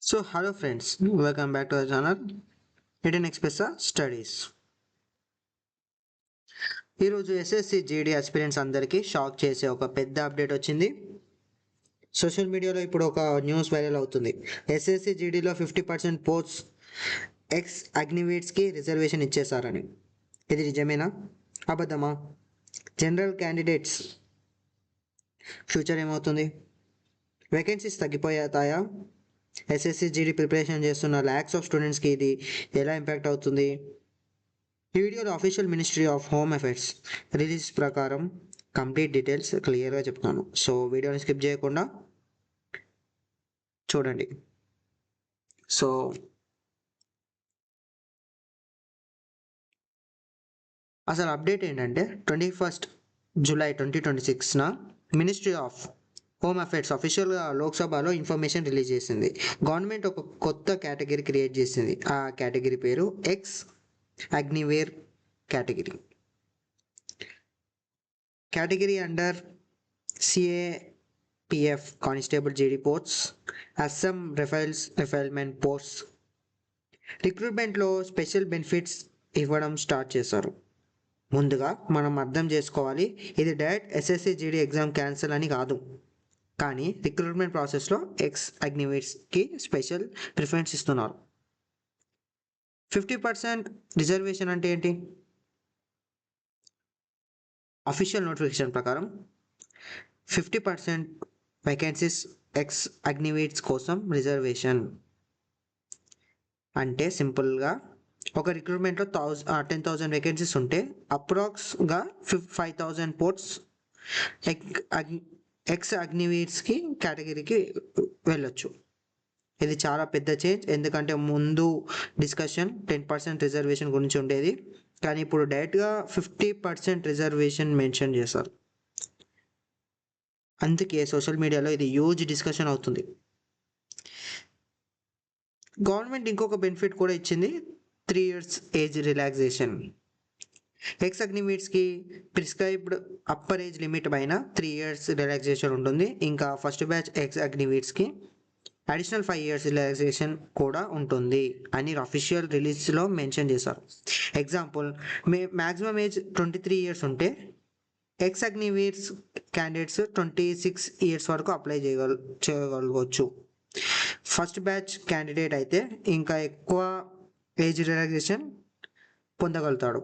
So, hello friends, welcome back to the channel Hidden Express Studies. ఈరోజు SSC GD aspirants అందరికీ shock చేసే ఒక పెద్ద అప్డేట్ వచ్చింది. సోషల్ మీడియాలో ఇప్పుడు ఒక న్యూస్ వైరల్ అవుతుంది. ఎస్ఎస్సి జీడీలో 50% పోస్ట్స్ ఎక్స్ అగ్నివీట్స్కి రిజర్వేషన్ ఇచ్చేశారని. ఇది నిజమేనా, అబద్ధమా? జనరల్ క్యాండిడేట్స్ ఫ్యూచర్ ఏమవుతుంది? వేకెన్సీస్ తగ్గిపోతాయా? ఎస్ఎస్సి జీడీ ప్రిపరేషన్ చేస్తున్న ల్యాక్స్ ఆఫ్ స్టూడెంట్స్కి ఇది ఎలా ఇంపాక్ట్ అవుతుంది? ఈ వీడియోలో official ministry of home affairs release ప్రకారం కంప్లీట్ డీటెయిల్స్ క్లియర్గా చెప్తాను. సో వీడియోని స్కిప్ చేయకుండా చూడండి. సో అసలు అప్డేట్ ఏంటంటే 21 జూలై 2026న మినిస్ట్రీ ఆఫ్ హోమ్ అఫైర్స్ అఫీషియల్గా లోక్సభలో ఇన్ఫర్మేషన్ రిలీజ్ చేసింది. గవర్నమెంట్ ఒక కొత్త కేటగిరీ క్రియేట్ చేసింది. ఆ కేటగిరీ పేరు ex Agniveer category. Category under CAPF Constable GD posts, Assam Rifleman posts. రిక్రూట్మెంట్లో స్పెషల్ బెనిఫిట్స్ ఇవ్వడం స్టార్ట్ చేశారు. ముందుగా మనం అర్థం చేసుకోవాలి, ఇది direct SSC GD exam cancel అని కాదు, కానీ రిక్రూట్మెంట్ ప్రాసెస్లో ఎక్స్ అగ్నివేట్స్కి స్పెషల్ ప్రిఫరెన్స్ ఇస్తున్నారు. 50% రిజర్వేషన్ అంటే ఏంటి? అఫీషియల్ నోటిఫికేషన్ ప్రకారం 50% వేకెన్సీస్ ఎక్స్ అగ్నివేట్స్ కోసం రిజర్వేషన్. అంటే సింపుల్గా ఒక రిక్రూట్మెంట్లో 10,000 వేకెన్సీస్ ఉంటే అప్రాక్స్గా 5,000 పోస్ట్స్ ఎక్స్ అగ్నివేట్స్కి కేటగిరీకి వెళ్ళొచ్చు. ఇది చాలా పెద్ద చేంజ్, ఎందుకంటే ముందు డిస్కషన్ 10% రిజర్వేషన్ గురించి ఉండేది, కానీ ఇప్పుడు డైరెక్ట్గా 50% రిజర్వేషన్ మెన్షన్ చేశారు. అందుకే సోషల్ మీడియాలో ఇది హ్యూజ్ డిస్కషన్ అవుతుంది. గవర్నమెంట్ ఇంకొక బెనిఫిట్ కూడా ఇచ్చింది, 3 years ఏజ్ రిలాక్సేషన్. ఎక్స్ అగ్నివేట్స్కి ప్రిస్క్రైబ్డ్ అప్పర్ ఏజ్ లిమిట్ పైన 3 years రిలాక్సేషన్ ఉంటుంది. ఇంకా ఫస్ట్ బ్యాచ్ ఎక్స్ అగ్నివేట్స్కి అడిషనల్ 5 years రిలాక్సేషన్ కూడా ఉంటుంది అని అఫీషియల్ రిలీజ్లో మెన్షన్ చేశారు. ఎగ్జాంపుల్, మ్యాక్సిమం ఏజ్ 23 years ఉంటే ఎక్స్ అగ్నివేట్స్ క్యాండిడేట్స్ 26 years వరకు అప్లై చేయగలగవచ్చు. ఫస్ట్ బ్యాచ్ క్యాండిడేట్ అయితే ఇంకా ఎక్కువ ఏజ్ రిలాక్సేషన్ పొందగలుగుతాడు.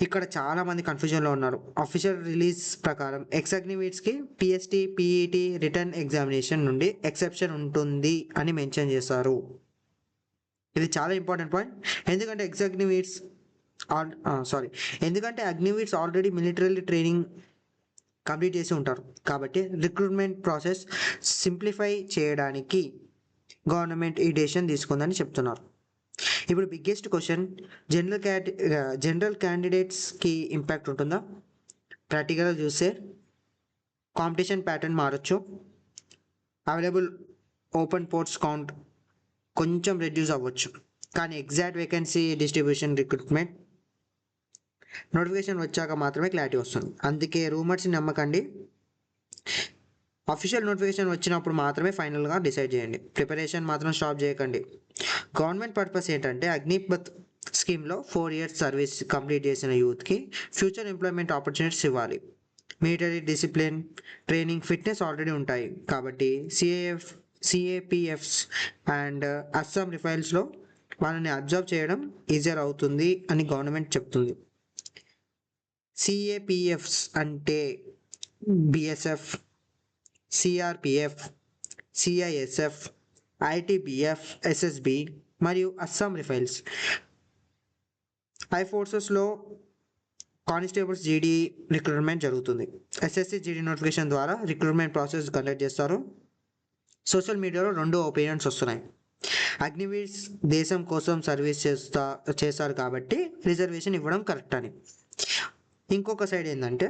ఇక్కడ చాలామంది కన్ఫ్యూజన్లో ఉన్నారు. అఫీషియల్ రిలీజ్ ప్రకారం ఎక్స్ అగ్నివేట్స్కి పిఎస్టీ పీఈటీ రిటర్న్ ఎగ్జామినేషన్ నుండి ఎక్సెప్షన్ ఉంటుంది అని మెన్షన్ చేశారు. ఇది చాలా ఇంపార్టెంట్ పాయింట్, ఎందుకంటే Agniveers already military training complete చేసి ఉంటారు. కాబట్టి రిక్రూట్మెంట్ ప్రాసెస్ సింప్లిఫై చేయడానికి గవర్నమెంట్ ఈ డెసిషన్ తీసుకుందని చెప్తున్నారు. ఇప్పుడు బిగ్గెస్ట్ క్వశ్చన్, జనరల్ క్యాండిడేట్స్కి ఇంపాక్ట్ ఉంటుందా? ప్రాక్టికల్గా చూస్తే కాంపిటీషన్ ప్యాటర్న్ మారచ్చు, అవైలబుల్ ఓపెన్ పోస్ట్స్ కౌంట్ కొంచెం రెడ్యూస్ అవ్వచ్చు, కానీ exact vacancy distribution recruitment notification వచ్చాక మాత్రమే క్లారిటీ వస్తుంది. అందుకే రూమర్స్ని నమ్మకండి, అఫీషియల్ నోటిఫికేషన్ వచ్చినప్పుడు మాత్రమే ఫైనల్గా డిసైడ్ చేయండి. ప్రిపరేషన్ మాత్రం స్టాప్ చేయకండి. గవర్నమెంట్ పర్పస్ ఏంటంటే అగ్నిపత్ స్కీమ్లో 4 years సర్వీస్ కంప్లీట్ చేసిన యూత్కి ఫ్యూచర్ ఎంప్లాయ్మెంట్ ఆపర్చునిటీస్ ఇవ్వాలి. Military discipline, training, fitness already ఉంటాయి, కాబట్టి సిఏపిఎఫ్స్ అండ్ అస్సాం రిఫైల్స్లో వాళ్ళని అబ్జర్వ్ చేయడం ఈజియర్ అవుతుంది అని గవర్నమెంట్ చెప్తుంది. సిఏపిఎఫ్స్ అంటే బిఎస్ఎఫ్, సిఆర్పిఎఫ్, సిఐఎస్ఎఫ్, ఐటీబిఎఫ్, ఎస్ఎస్బి మరియు అస్సాం రిఫైల్స్. ఐ ఫోర్సెస్లో కానిస్టేబుల్స్ జీడీ రిక్రూట్మెంట్ జరుగుతుంది. ఎస్ఎస్సి జీడీ నోటిఫికేషన్ ద్వారా రిక్రూట్మెంట్ ప్రాసెస్ కండక్ట్ చేస్తారు. సోషల్ మీడియాలో 2 ఒపీనియన్స్ వస్తున్నాయి. అగ్నివీర్స్ దేశం కోసం సర్వీస్ చేస్తారు కాబట్టి రిజర్వేషన్ ఇవ్వడం కరెక్ట్ అని. ఇంకొక సైడ్ ఏంటంటే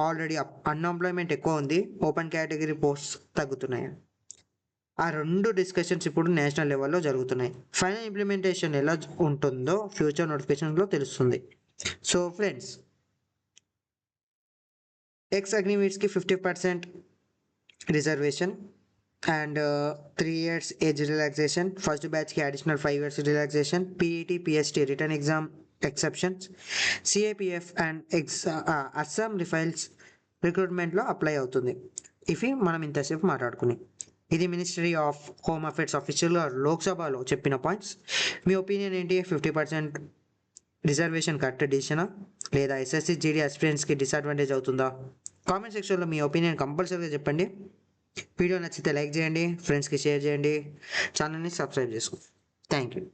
ఆల్రెడీ అన్ఎంప్లాయ్మెంట్ ఎక్కువ ఉంది, ఓపెన్ కేటగిరీ పోస్ట్స్ తగ్గుతున్నాయి. ఆ 2 డిస్కషన్స్ ఇప్పుడు నేషనల్ లెవెల్లో జరుగుతున్నాయి. ఫైనల్ ఇంప్లిమెంటేషన్ ఎలా ఉంటుందో ఫ్యూచర్ నోటిఫికేషన్లో తెలుస్తుంది. సో ఫ్రెండ్స్, ఎక్స్ అగ్నివీట్స్కి 50% reservation, and 3 years age relaxation, first బ్యాచ్కి additional 5 years relaxation, PET PST written exam exceptions, CAPF and Assam rifles రిక్రూట్మెంట్లో అప్లై అవుతుంది. ఇవి మనం ఇంతసేపు మాట్లాడుకుని, ఇది మినిస్ట్రీ ఆఫ్ హోమ్ అఫేర్స్ ఆఫీషియల్గా లోక్సభలో చెప్పిన పాయింట్స్. మీ ఒపీనియన్ ఏంటి? 50% రిజర్వేషన్ కరెక్ట్ డిసిషనా, లేదా ఎస్ఎస్సి జీడీ ఆస్పిరెంట్స్కి డిసడ్వాంటేజ్ అవుతుందా? కామెంట్ సెక్షన్లో మీ ఒపీనియన్ కంపల్సరీగా చెప్పండి. వీడియో నచ్చితే లైక్ చేయండి, ఫ్రెండ్స్కి షేర్ చేయండి, ఛానల్ని సబ్స్క్రైబ్ చేసుకోండి. Thank you.